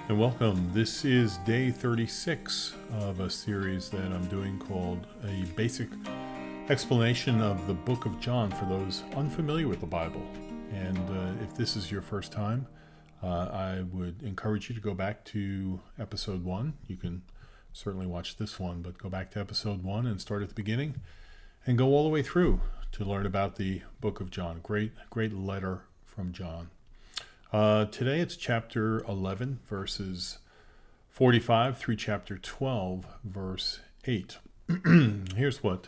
And welcome. This is day 36 of a series that I'm doing called A Basic Explanation of the Book of John for those unfamiliar with the Bible. And if this is your first time, I would encourage you to go back to episode 1. You can certainly watch this one, but go back to episode 1 and start at the beginning and go all the way through to learn about the book of John. Great letter from John. Today it's chapter 11, verses 45 through chapter 12, verse 8. Here's what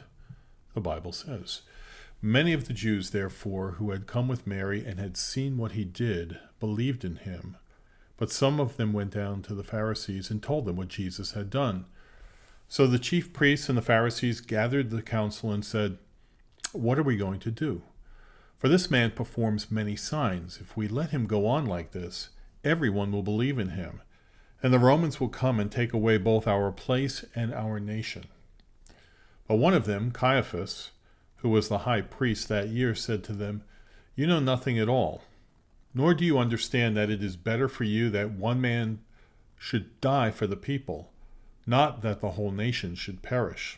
the Bible says. Many of the Jews, therefore, who had come with Mary and had seen what he did, believed in him. But some of them went down to the Pharisees and told them what Jesus had done. So the chief priests and the Pharisees gathered the council and said, "What are we going to do? For this man performs many signs. If we let him go on like this, everyone will believe in him, and the Romans will come and take away both our place and our nation." But one of them, Caiaphas, who was the high priest that year, said to them, "You know nothing at all, nor do you understand that it is better for you that one man should die for the people, not that the whole nation should perish."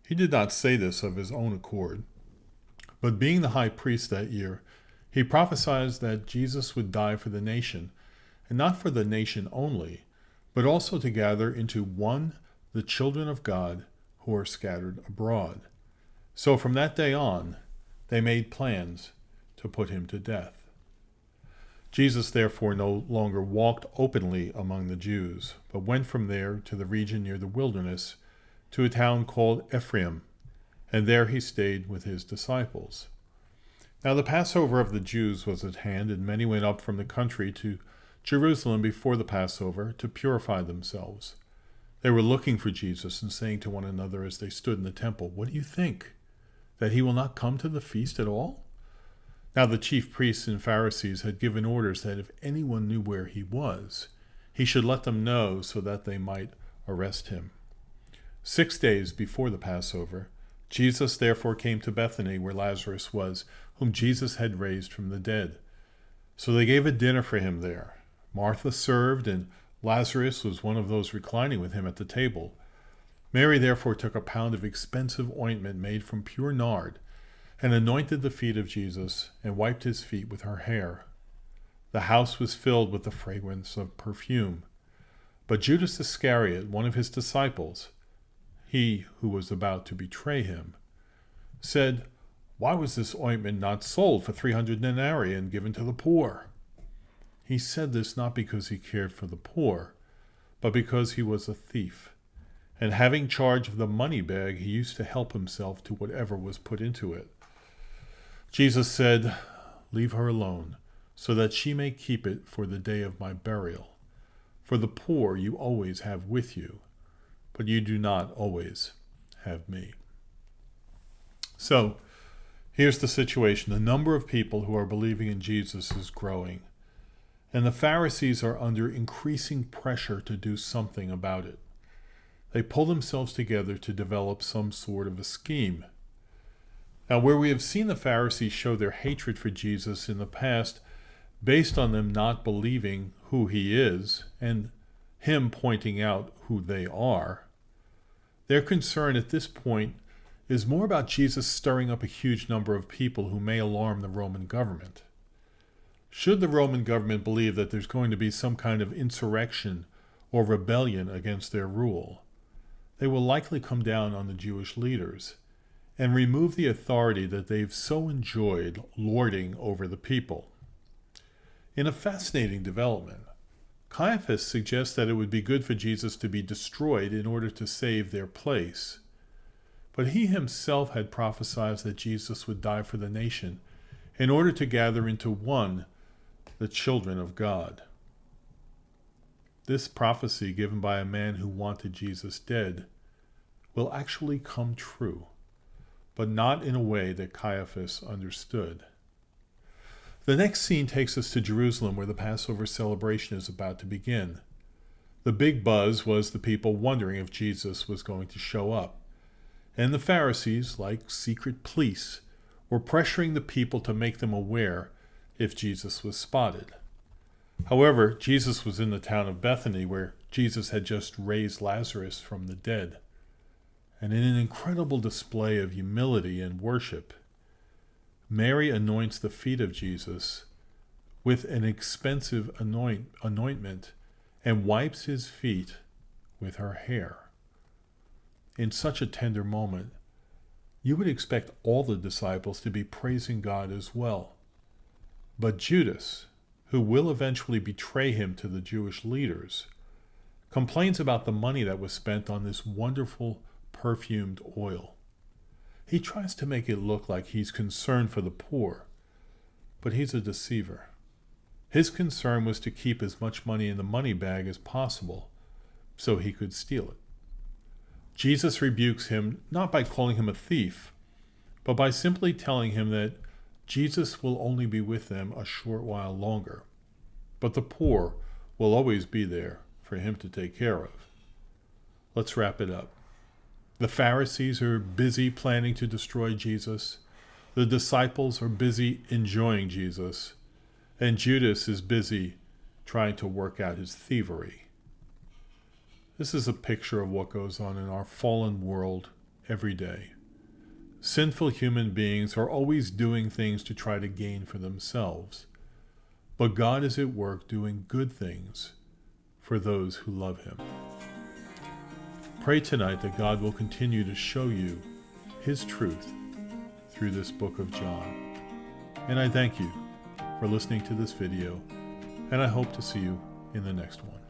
He did not say this of his own accord, but being the high priest that year, he prophesied that Jesus would die for the nation, and not for the nation only, but also to gather into one the children of God who are scattered abroad. So from that day on, they made plans to put him to death. Jesus therefore no longer walked openly among the Jews, but went from there to the region near the wilderness, to a town called Ephraim, and there he stayed with his disciples. Now the Passover of the Jews was at hand, and many went up from the country to Jerusalem before the Passover to purify themselves. They were looking for Jesus and saying to one another as they stood in the temple, "What do you think? That he will not come to the feast at all?" Now the chief priests and Pharisees had given orders that if anyone knew where he was, he should let them know so that they might arrest him. 6 days before the Passover, Jesus therefore came to Bethany, where Lazarus was, whom Jesus had raised from the dead. So they gave a dinner for him there. Martha served, and Lazarus was one of those reclining with him at the table. Mary therefore took a pound of expensive ointment made from pure nard, and anointed the feet of Jesus, and wiped his feet with her hair. The house was filled with the fragrance of perfume. But Judas Iscariot, one of his disciples, he who was about to betray him, said, "Why was this ointment not sold for 300 denarii and given to the poor?" He said this not because he cared for the poor, but because he was a thief, and having charge of the money bag, he used to help himself to whatever was put into it. Jesus said, "Leave her alone, so that she may keep it for the day of my burial. For the poor you always have with you, but you do not always have me." So, here's the situation. The number of people who are believing in Jesus is growing, and the Pharisees are under increasing pressure to do something about it. They pull themselves together to develop some sort of a scheme. Now, where we have seen the Pharisees show their hatred for Jesus in the past, based on them not believing who he is, and him pointing out who they are, their concern at this point is more about Jesus stirring up a huge number of people who may alarm the Roman government. Should the Roman government believe that there's going to be some kind of insurrection or rebellion against their rule, they will likely come down on the Jewish leaders and remove the authority that they've so enjoyed lording over the people. In a fascinating development, Caiaphas suggests that it would be good for Jesus to be destroyed in order to save their place. But he himself had prophesied that Jesus would die for the nation in order to gather into one the children of God. This prophecy, given by a man who wanted Jesus dead, will actually come true, but not in a way that Caiaphas understood. The next scene takes us to Jerusalem, where the Passover celebration is about to begin. The big buzz was the people wondering if Jesus was going to show up. And the Pharisees, like secret police, were pressuring the people to make them aware if Jesus was spotted. However, Jesus was in the town of Bethany, where Jesus had just raised Lazarus from the dead. And in an incredible display of humility and worship, Mary anoints the feet of Jesus with an expensive anointment and wipes his feet with her hair. In such a tender moment, you would expect all the disciples to be praising God as well. But Judas, who will eventually betray him to the Jewish leaders, complains about the money that was spent on this wonderful perfumed oil. He tries to make it look like he's concerned for the poor, but he's a deceiver. His concern was to keep as much money in the money bag as possible so he could steal it. Jesus rebukes him not by calling him a thief, but by simply telling him that Jesus will only be with them a short while longer, but the poor will always be there for him to take care of. Let's wrap it up. The Pharisees are busy planning to destroy Jesus. The disciples are busy enjoying Jesus. And Judas is busy trying to work out his thievery. This is a picture of what goes on in our fallen world every day. Sinful human beings are always doing things to try to gain for themselves. But God is at work doing good things for those who love him. Pray tonight that God will continue to show you his truth through this book of John. And I thank you for listening to this video, and I hope to see you in the next one.